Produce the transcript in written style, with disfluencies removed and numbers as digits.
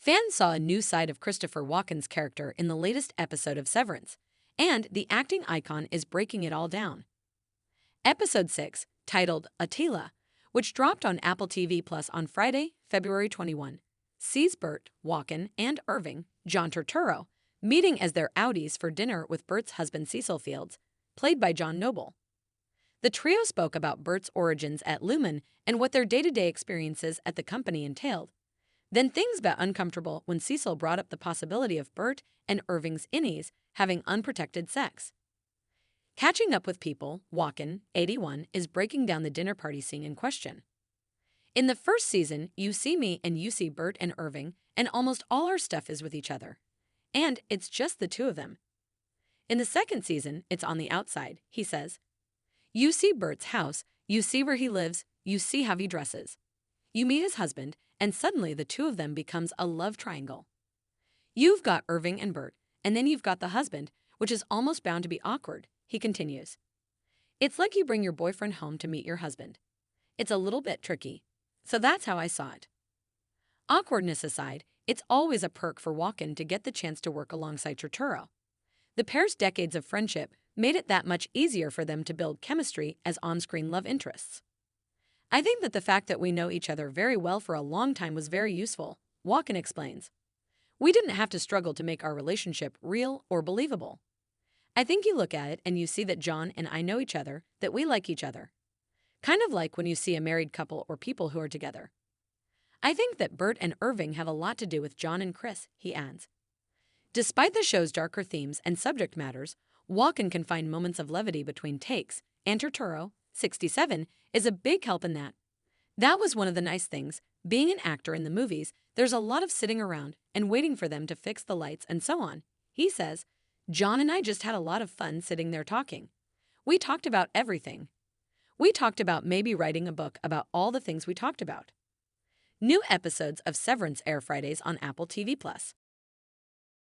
Fans saw a new side of Christopher Walken's character in the latest episode of Severance, and the acting icon is breaking it all down. Episode 6, titled Attila, which dropped on Apple TV Plus on Friday, February 21, sees Burt, Walken, and Irving, John Turturro, meeting as their Audis for dinner with Burt's husband Cecil Fields, played by John Noble. The trio spoke about Burt's origins at Lumen and what their day-to-day experiences at the company entailed. Then things got uncomfortable when Cecil brought up the possibility of Burt and Irving's innies having unprotected sex. Catching up with people, Walken, 81, is breaking down the dinner party scene in question. In the first season, you see me and you see Burt and Irving, and almost all our stuff is with each other. And it's just the two of them. In the second season, it's on the outside, he says. You see Burt's house, you see where he lives, you see how he dresses. You meet his husband, and suddenly the two of them becomes a love triangle. You've got Irving and Burt, and then you've got the husband, which is almost bound to be awkward, he continues. It's like you bring your boyfriend home to meet your husband. It's a little bit tricky. So that's how I saw it. Awkwardness aside, it's always a perk for Walken to get the chance to work alongside Turturro. The pair's decades of friendship made it that much easier for them to build chemistry as on-screen love interests. I think that the fact that we know each other very well for a long time was very useful, Walken explains. We didn't have to struggle to make our relationship real or believable. I think you look at it and you see that John and I know each other, that we like each other. Kind of like when you see a married couple or people who are together. I think that Burt and Irving have a lot to do with John and Chris, he adds. Despite the show's darker themes and subject matters, Walken can find moments of levity between takes, and Turturro, 67, is a big help in that. That was one of the nice things. Being an actor in the movies, there's a lot of sitting around and waiting for them to fix the lights and so on. He says, John and I just had a lot of fun sitting there talking. We talked about everything. We talked about maybe writing a book about all the things we talked about. New episodes of Severance air Fridays on Apple TV Plus.